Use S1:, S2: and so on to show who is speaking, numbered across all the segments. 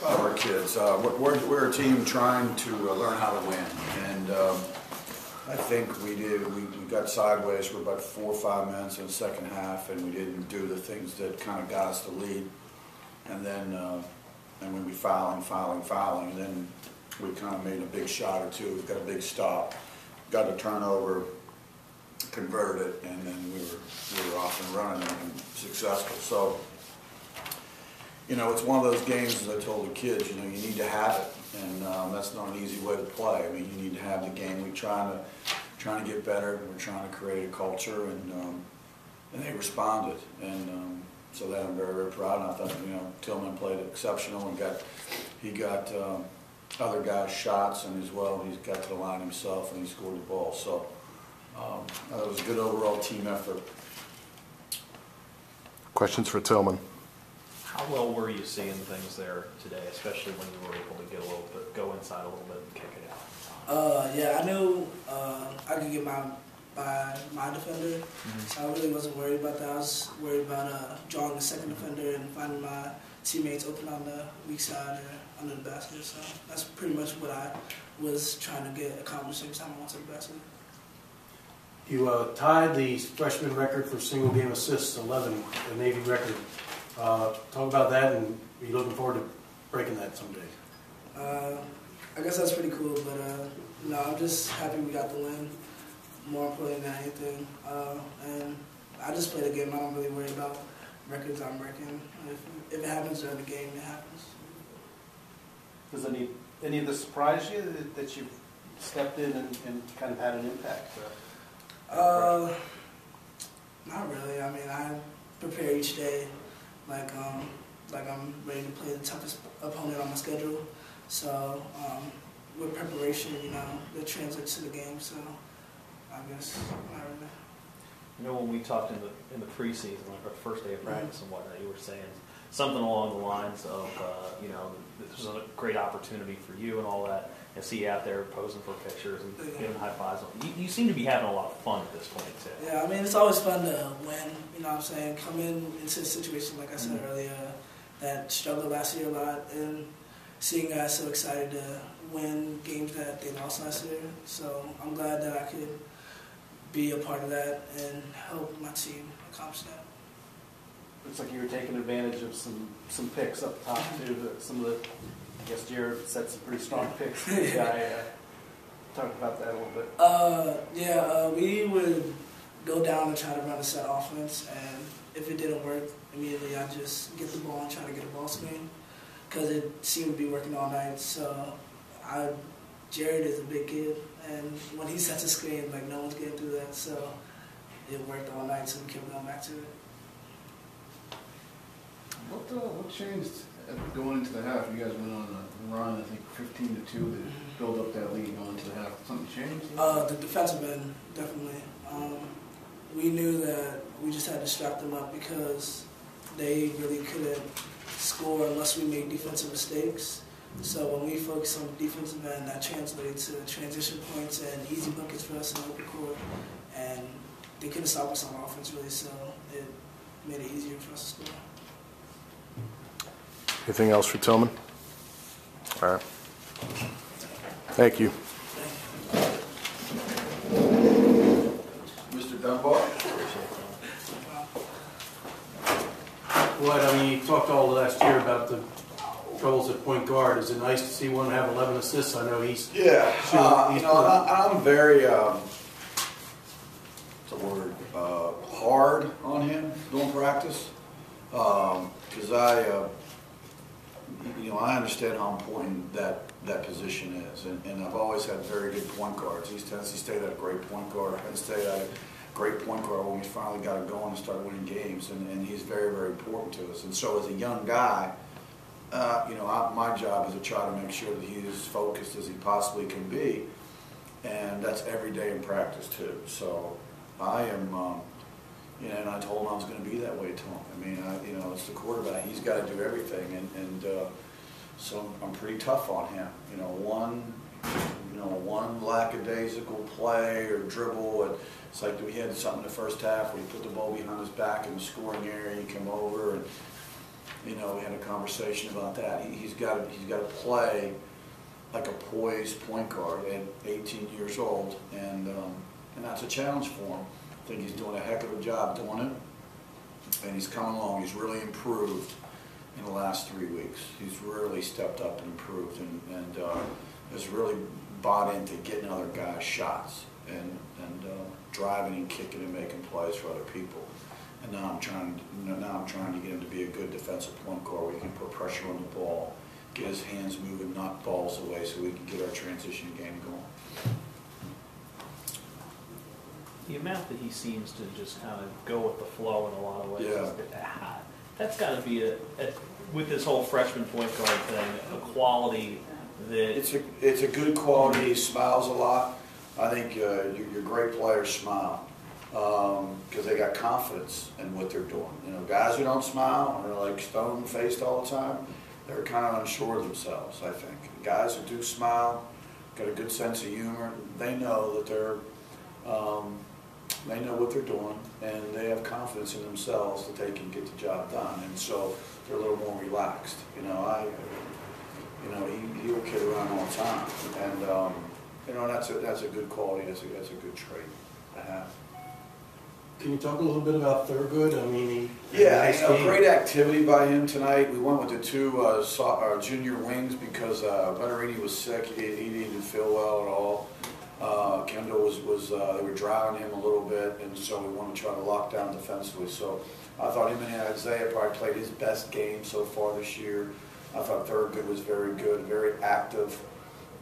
S1: Our kids. We're a team trying to learn how to win, and I think we did. We got sideways for about 4 or 5 minutes in the second half, and we didn't do the things that kind of got us the lead. And then when we fouling, and then we kind of made a big shot or two. We got a big stop, got a turnover, converted, and then we were off and running and successful. So. You know, it's one of those games, as I told the kids, you know, you need to have it, and that's not an easy way to play. I mean, you need to have the game. We're trying to get better. We're trying to create a culture, and they responded, and so that I'm very, very proud. And I thought, you know, Tilman played exceptional, and he got other guys' shots, and as well, he's got to the line himself, and he scored the ball. So it was a good overall team effort.
S2: Questions for Tilman?
S3: How well were you seeing things there today, especially when you were able to get a little bit, go inside a little bit and kick it out?
S4: Yeah, I knew I could get my defender, so I really wasn't worried about that. I was worried about drawing the second defender and finding my teammates open on the weak side or under the basket. So that's pretty much what I was trying to get accomplished every time I went to the basket.
S5: You tied the freshman record for single game assists, 11, the Navy record. Talk about that, and are you looking forward to breaking that someday?
S4: I guess that's pretty cool, but no, I'm just happy we got the win, more important than anything. And I just play the game. I don't really worry about records I'm breaking. If it happens during the game, it happens.
S6: Does any of this surprise you that you've stepped in and kind of had an impact?
S4: Not really. I mean, I prepare each day. Like I'm ready to play the toughest opponent on my schedule. So with preparation, you know, that translates to the game. So I guess not really.
S3: You know, when we talked in the preseason, like our first day of practice and whatnot, you were saying something along the lines of, you know, this was a great opportunity for you and all that, and see you out there posing for pictures and giving high fives. You seem to be having a lot of fun at this point, too.
S4: Yeah, I mean, it's always fun to win, you know what I'm saying? Come into a situation, like I said earlier, that struggled last year a lot, and seeing guys so excited to win games that they lost last year. So I'm glad that I could be a part of that and help my team accomplish that.
S6: Looks like you were taking advantage of some picks up top too. Some of the, I guess Jared set some pretty strong picks. Talk about that a little bit.
S4: We would go down and try to run a set offense, and if it didn't work, immediately I'd just get the ball and try to get a ball screen, because it seemed to be working all night. So Jared is a big kid, and when he sets a screen, like no one's getting through that. So it worked all night, so we kept going back to it.
S7: What changed going into the half? You guys went on a run, I think 15-2, that built up that lead going into the half. Something changed?
S4: The defensive end, definitely. We knew that we just had to strap them up because they really couldn't score unless we made defensive mistakes. So when we focused on the defensive end, that translated to transition points and easy buckets for us in the open court. And they couldn't stop us on offense, really, so it made it easier for us to score.
S2: Anything else for Tilman? All right. Thank you.
S1: Mr. Dunbar?
S5: What, I mean, you talked all last year about the troubles at point guard. Is it nice to see one have 11 assists? I know he's...
S1: Yeah, you know, I'm very, what's the word, hard on him during practice, because you know, I understand how important that position is, and I've always had very good point guards. He's Tennessee State had a great point guard. Penn State had a great point guard when we finally got it going and started winning games, and he's very, very important to us. And so as a young guy, you know, my job is to try to make sure that he is as focused as he possibly can be, and that's every day in practice too. So I am, you know, and I told him I was going to be that way to him. I mean, you know, it's the quarterback; he's got to do everything, and so I'm pretty tough on him. You know, one lackadaisical play or dribble, and it's like we had something in the first half where he put the ball behind his back in the scoring area, he came over, and we had a conversation about that. He's got to play like a poised point guard at 18 years old, and that's a challenge for him. I think he's doing a heck of a job doing it, and he's coming along. He's really improved in the last 3 weeks. He's really stepped up and improved, and has really bought into getting other guys shots and driving and kicking and making plays for other people. And now I'm trying to get him to be a good defensive point guard where he can put pressure on the ball, get his hands moving, knock balls away, so we can get our transition game going.
S3: The amount that he seems to just kind of go with the flow in a lot of ways, that's got to be with this whole freshman point guard thing, a quality that
S1: it's a good quality. He smiles a lot. I think your great players smile because they got confidence in what they're doing. Guys who don't smile are like stone-faced all the time. They're kind of unsure of themselves, I think. Guys who do smile, got a good sense of humor, they know that they know what they're doing, and they have confidence in themselves that they can get the job done, and so they're a little more relaxed. He'll kid around all the time, and that's a good quality. That's a good trait to have.
S5: Can you talk a little bit about Thurgood? I mean,
S1: great activity by him tonight. We went with the two junior wings because Venerini was sick. He didn't feel well at all. Kendall was they were driving him a little bit, and so we wanted to try to lock down defensively. So I thought him and Isaiah probably played his best game so far this year. I thought Thurgood was very good, very active.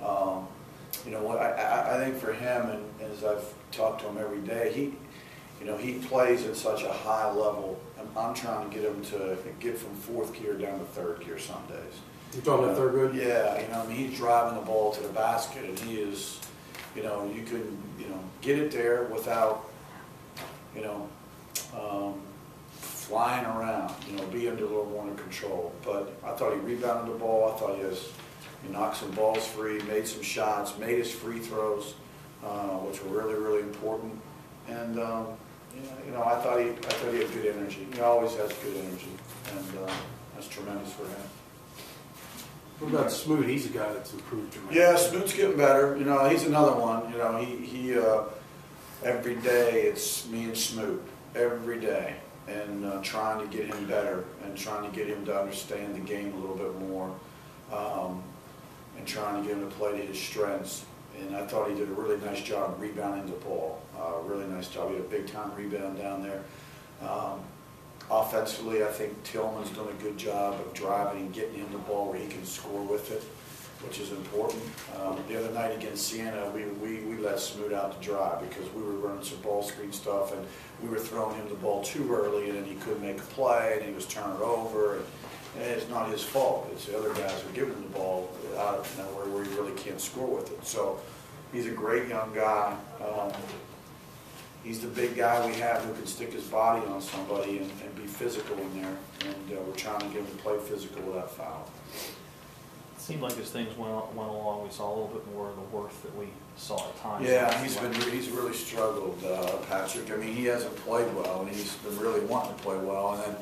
S1: I think for him, and as I've talked to him every day, he plays at such a high level. I'm trying to get him to get from fourth gear down to third gear some days.
S5: You're talking about Thurgood?
S1: Yeah, he's driving the ball to the basket, and he is, you can, get it there without, flying around, be under a little more under control. But I thought he rebounded the ball. I thought he knocked some balls free, made some shots, made his free throws, which were really, really important. And I thought he had good energy. He always has good energy, and that's tremendous for him.
S5: What about Smoot? He's a guy that's improved dramatically.
S1: Yeah, Smoot's getting better. He's another one. He every day it's me and Smoot every day, and trying to get him better and trying to get him to understand the game a little bit more, and trying to get him to play to his strengths. And I thought he did a really nice job rebounding the ball. Really nice job. He had a big-time rebound down there. Offensively, I think Tilman's done a good job of driving and getting him the ball where he can score with it, which is important. The other night against Siena, we let Smoot out to dry because we were running some ball screen stuff, and we were throwing him the ball too early, and then he couldn't make a play, and he was turning it over. And it's not his fault. It's the other guys who are giving him the ball out of nowhere where he really can't score with it. So he's a great young guy. He's the big guy we have who can stick his body on somebody and be physical in there. And we're trying to get him to play physical without foul.
S3: It seemed like as things went along, we saw a little bit more of the worth that we saw at times.
S1: Yeah, he's really struggled, Patrick. I mean, he hasn't played well, and he's been really wanting to play well. And then,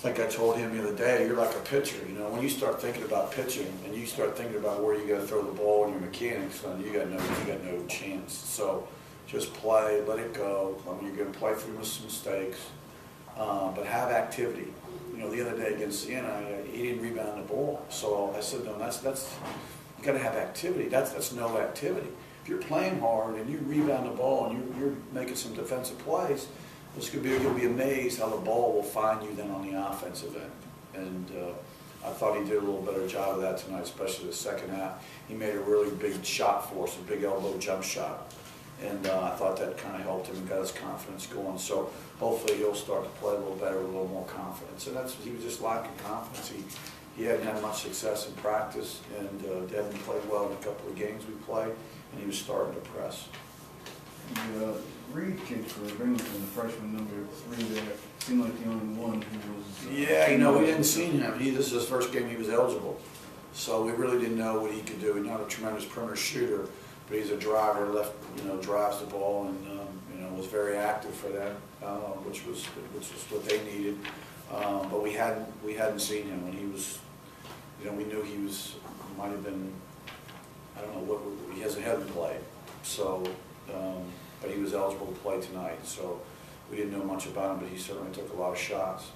S1: like I told him the other day, you're like a pitcher. When you start thinking about pitching and you start thinking about where you got to throw the ball and your mechanics, you got no chance. So just play, let it go. You're going to play through some mistakes, but have activity. The other day against Siena, he didn't rebound the ball. So I said, no, that's you got to have activity. That's no activity. If you're playing hard and you rebound the ball and you're making some defensive plays, you'll be amazed how the ball will find you then on the offensive end. And I thought he did a little better job of that tonight, especially the second half. He made a really big shot for us, a big elbow jump shot. And I thought that kind of helped him and got his confidence going. So hopefully he'll start to play a little better with a little more confidence. And he was just lacking confidence. He hadn't had much success in practice, and Devin played well in a couple of games we played, and he was starting to press.
S7: The Reed kid for Binghamton, the freshman number 3 there, seemed like the only one who was...
S1: we didn't see him. This is his first game he was eligible. So we really didn't know what he could do. He's not a tremendous perimeter shooter, but he's a driver, drives the ball, and was very active for them, which was what they needed. But we hadn't seen him when he was, you know, we knew he was, might have been, I don't know what, he hadn't played. So, but he was eligible to play tonight, so we didn't know much about him, but he certainly took a lot of shots.